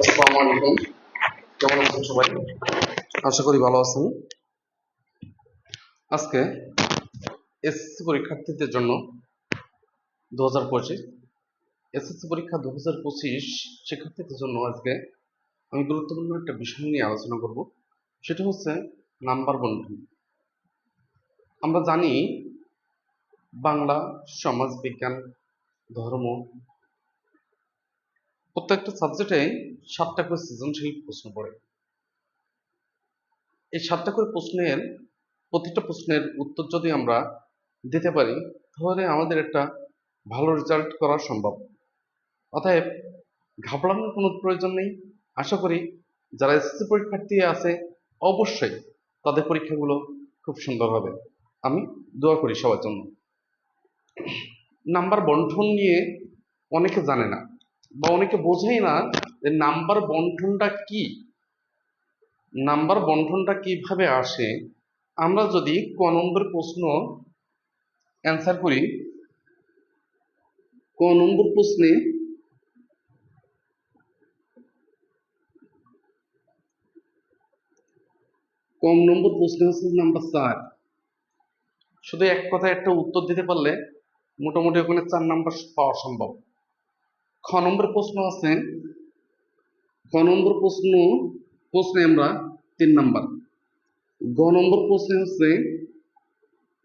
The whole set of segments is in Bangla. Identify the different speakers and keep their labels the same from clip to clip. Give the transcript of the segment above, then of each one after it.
Speaker 1: আসসালামু আলাইকুম। কেমন আছেন সবাই? আশা করি ভালো আছেন। আজকে এসএসসি পরীক্ষার্থীদের জন্য 2025 এসএসসি পরীক্ষা 2025 শিক্ষার্থীদের জন্য আজকে আমি গুরুত্বপূর্ণ একটা বিষয় নিয়ে আলোচনা করব। সেটা হচ্ছে নাম্বার বন্টন। আমরা জানি বাংলা, সমাজ বিজ্ঞান, ধর্ম প্রত্যেকটা সাবজেক্টে 7টা করে সৃজনশীল প্রশ্ন পড়ে। এই 7টা করে প্রশ্নের প্রতিটা প্রশ্নের উত্তর যদি আমরা দিতে পারি তাহলে আমাদের একটা ভালো রেজাল্ট করা সম্ভব। অতএব ঘাবড়ানোর কোনো প্রয়োজন নেই। আশা করি যারা এসএসসি পরীক্ষার্থী আছে অবশ্যই তাদের পরীক্ষাগুলো খুব সুন্দর হবে। আমি দোয়া করি সবার জন্য। নাম্বার বন্টন নিয়ে অনেকে জানে না বা অনেকে বোঝেই না যে নাম্বার বন্টনটা কি, নাম্বার বন্টনটা কিভাবে আসে। আমরা যদি ক নম্বর প্রশ্ন অ্যান্সার করি, ক নম্বর প্রশ্নে কম নম্বর প্রশ্ন হচ্ছে নাম্বার 4। শুধু এক কথায় একটা উত্তর দিতে পারলে মোটামুটি ওখানে 4 নাম্বার পাওয়া সম্ভব। খ নম্বর প্রশ্ন আছে, খ নম্বর প্রশ্নে আমরা 3 নাম্বার। গ নম্বর প্রশ্নে হচ্ছে,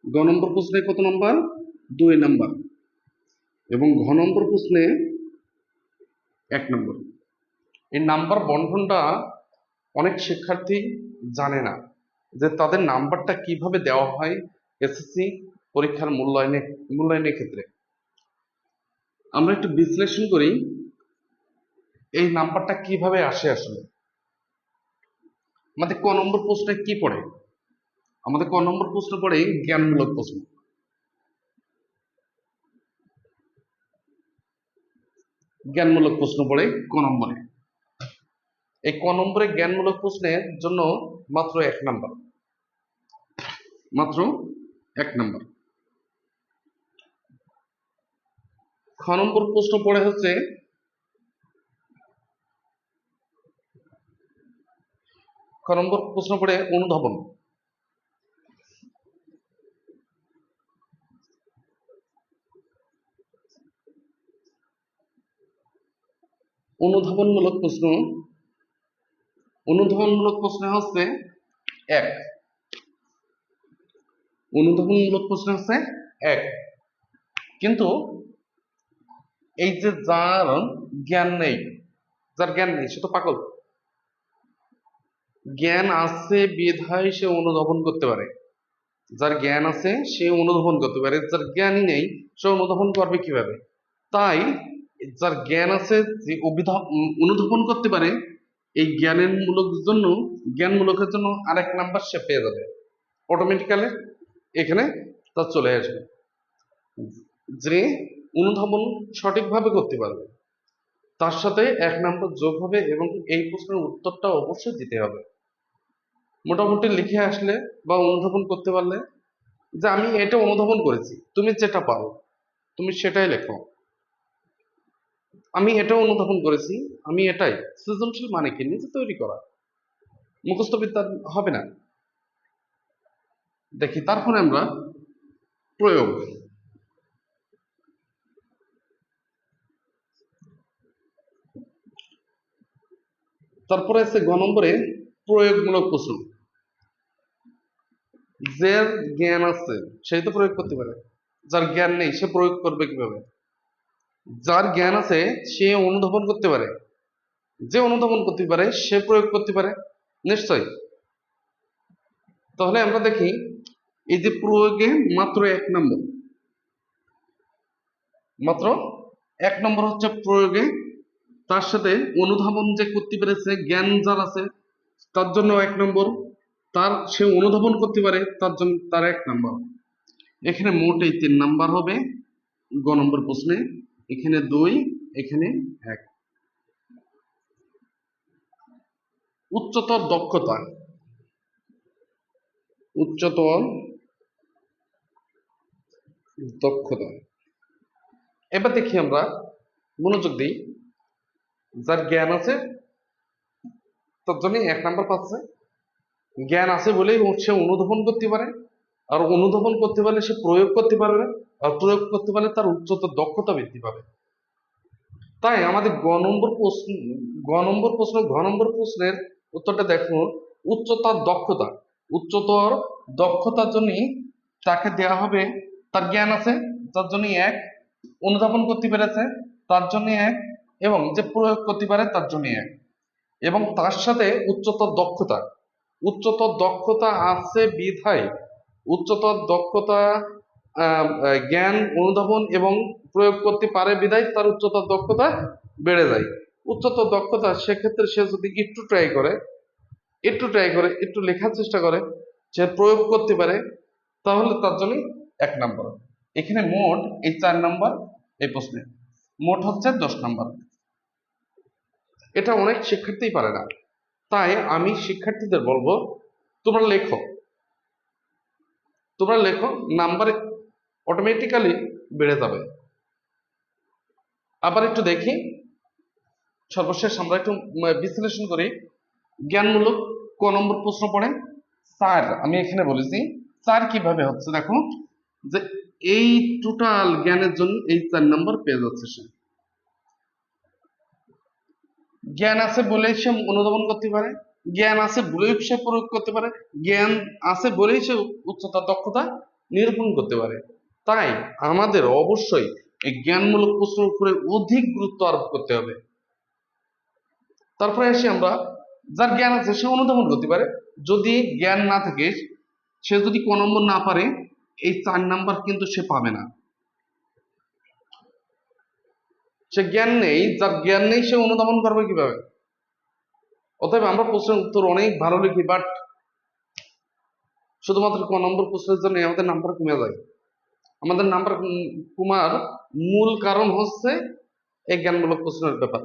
Speaker 1: গ নম্বর প্রশ্নে কত নাম্বার? 2 নাম্বার। এবং ঘ নম্বর প্রশ্নে 1 নম্বর। এই নাম্বার বন্টনটা অনেক শিক্ষার্থী জানে না যে তাদের নাম্বারটা কিভাবে দেওয়া হয় এসএসসি পরীক্ষার মূল্যায়নের ক্ষেত্রে। আমরা একটু বিশ্লেষণ করি এই নাম্বারটা কিভাবে আসে। আসলে আমাদের ক নম্বর প্রশ্নে কি পড়ে? আমাদের ক নম্বর প্রশ্ন পড়ে জ্ঞানমূলক প্রশ্ন। জ্ঞানমূলক প্রশ্ন পড়ে ক নম্বরে। এই ক নম্বরে জ্ঞানমূলক প্রশ্নের জন্য মাত্র 1 নাম্বার, মাত্র 1 নাম্বার। খ নম্বর প্রশ্ন পড়ে হচ্ছে খ নম্বর প্রশ্ন পড়ে অনুধাবন। অনুধাবনমূলক প্রশ্ন, অনুধাবনমূলক প্রশ্ন হচ্ছে 1। অনুধাবনমূলক প্রশ্ন হচ্ছে 1। কিন্তু এই যে যার জ্ঞান নেই, যার জ্ঞান নেই সে তো পাগল। জ্ঞান আছে বিধায় সে অনুধাবন করতে পারে। যার জ্ঞান আছে সে অনুধাবন করতে পারে, যার জ্ঞানই নেই সে অনুধাবন করবে কিভাবে? তাই যার জ্ঞান আছে যে অনুধাবন করতে পারে, এই জ্ঞানমূলকের জন্য আরেক নাম্বার সে পেয়ে যাবে অটোমেটিক্যালি। এখানে তা চলে আসবে যে অনুধাবন সঠিকভাবে করতে পারবে, তার সাথে 1 নাম্বার যোগ হবে এবং এই প্রশ্নের উত্তরটা অবশ্যই দিতে হবে। মোটামুটি লিখে আসলে বা অনুধাবন করতে পারলে যে আমি এটা অনুধাবন করেছি, তুমি যেটা পারো তুমি সেটাই লেখো। আমি এটা অনুধাবন করেছি, আমি এটাই। সৃজনশীল মানে কি? নিজে তৈরি করা, মুখস্থ বিদ্যা হবে না। দেখি তারপরে আমরা প্রয়োগ। তারপরে আছে গ নম্বরে প্রয়োগমূলক প্রশ্ন। যার জ্ঞান আছে সেই তো প্রয়োগ করতে পারে, যার জ্ঞান নেই সে প্রয়োগ করবে কিভাবে? যার জ্ঞান আছে সে অনুধাবন করতে পারে, যে অনুধাবন করতে পারে সে প্রয়োগ করতে পারে নিশ্চয়। তাহলে আমরা দেখি এই যে প্রয়োগে মাত্র 1 নম্বর, মাত্র 1 নম্বর হচ্ছে প্রয়োগে। তার সাথে অনুধাবন যে করতে পেরেছে, জ্ঞান যার আছে তার জন্য 1 নম্বর, তার সে অনুধাবন করতে পারে তার জন্য তার 1 নম্বর। এখানে মোট এই 3 নাম্বার হবে গ নম্বর প্রশ্নে। এখানে 2, এখানে 1। উচ্চতর দক্ষতা, উচ্চতর দক্ষতা। এবার দেখি আমরা মনোযোগ দিই। যার জ্ঞান আছে তার জন্য 1 নাম্বার পাচ্ছে। জ্ঞান আছে বলেই সে অনুধাবন করতে পারে, আর অনুধাবন করতে পারলে সে প্রয়োগ করতে পারবে, আর প্রয়োগ করতে পারলে তার উচ্চতর দক্ষতা বৃদ্ধি পাবে। তাই আমাদের ঘ নম্বর প্রশ্নের উত্তরটা দেখুন, উচ্চতর দক্ষতা। উচ্চতর দক্ষতার জন্য তাকে দেয়া হবে, তার জ্ঞান আছে তার জন্য 1, অনুধাবন করতে পেরেছে তার জন্য 1, এবং যে প্রয়োগ করতে পারে তার জন্য 1, এবং তার সাথে উচ্চতর দক্ষতা আছে বিধায়, উচ্চতর দক্ষতা জ্ঞান, অনুধাবন এবং প্রয়োগ করতে পারে বিধায় তার উচ্চতর দক্ষতা বেড়ে যায়। উচ্চতর দক্ষতা সেক্ষেত্রে সে যদি একটু ট্রাই করে, একটু লেখার চেষ্টা করে, সে প্রয়োগ করতে পারে, তাহলে তার জন্য 1 নাম্বার। এখানে মোট এই 4 নাম্বার, এই প্রশ্নে মোট হচ্ছে 10 নাম্বার। এটা অনেক শিক্ষার্থীই পারে না। তাই আমি শিক্ষার্থীদের বলবো, তোমরা লেখো, নাম্বার অটোমেটিক্যালি বেড়ে যাবে। আবার একটু দেখি, সর্বশেষ আমরা একটু বিশ্লেষণ করি। জ্ঞানমূলক ক নম্বর প্রশ্ন পড়ে 4, আমি এখানে বলেছি 4 কিভাবে হচ্ছে। দেখো যে এই টোটাল জ্ঞানের জন্য এই 4 নাম্বার পেয়ে যাচ্ছে সে। জ্ঞান আছে বলেই সে অনুধাবন করতে পারে, জ্ঞান আছে বলেই সে প্রয়োগ করতে পারে, জ্ঞান আছে বলেই সে উচ্চতর দক্ষতা নিরূপণ করতে পারে। তাই আমাদের অবশ্যই এই জ্ঞানমূলক প্রশ্নের উপরে অধিক গুরুত্ব আরোপ করতে হবে। তারপরে আসি আমরা, যার জ্ঞান আছে সে অনুধাবন করতে পারে। যদি জ্ঞান না থাকে, সে যদি ক নম্বর না পারে, এই 4 নাম্বার কিন্তু সে পাবে না। সে জ্ঞান নেই, যার জ্ঞান নেই সে অনুধাবন করবে কিভাবে? অতএব আমরা প্রশ্নের উত্তর অনেক ভালো লিখি, বাট শুধুমাত্র ক নম্বর প্রশ্নের জন্য আমাদের নাম্বার কমে যায়। আমাদের নাম্বার কমার মূল কারণ হচ্ছে এই জ্ঞানমূলক প্রশ্নের ব্যাপার।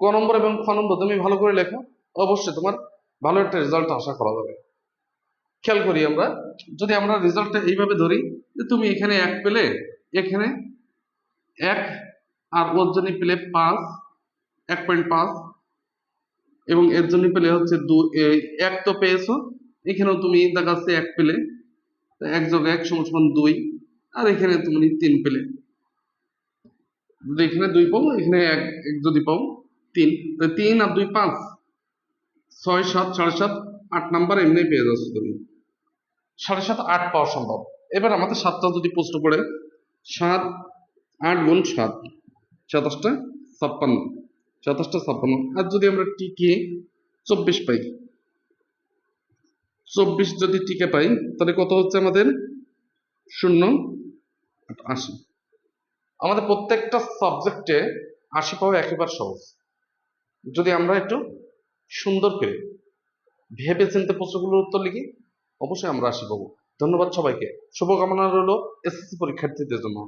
Speaker 1: ক নম্বর এবং খ নম্বর তুমি ভালো করে লেখো, অবশ্যই তোমার ভালো একটা রেজাল্ট আশা করা যাবে। খেয়াল করি আমরা, যদি আমরা রেজাল্টটা এইভাবে ধরি যে তুমি এখানে 1 পেলে, এখানে 1, আর ওর জন্য পেলে 5, 1.5, এবং এর জন্য পেলে হচ্ছে 2, 1 তো পেয়েছো, এখানেও তুমি দেখা যাচ্ছে 1 পেলে, 1 যোগ 1 সমান 2, আর এখানে তুমি 3 পেলে। যদি এখানে 2 পাও, এখানে 1 যদি পাও 3, 3 আর 2 5, 6, 7, 7.5, 8 নাম্বার এমনি পেয়ে যাচ্ছ তুমি। 7.5, 8 পাওয়া সম্ভব। এবার আমাদের 7টা যদি প্রশ্ন পড়ে, 7, 8 গুণ 7, 27টা 56, 27টা 56, আর যদি আমরা টিকে 24 পাই, 24 যদি টিকে পাই, তাহলে কত হচ্ছে আমাদের? 0, 80। আমাদের প্রত্যেকটা সাবজেক্টে 80 পাওয়া একেবারে সহজ, যদি আমরা একটু সুন্দর করে ভেবে চিন্তে প্রশ্নগুলোর উত্তর লিখি, অবশ্যই আমরা 80 পাবো। ধন্যবাদ সবাইকে। শুভকামনা রইল এসএসসি পরীক্ষার্থীদের জন্য।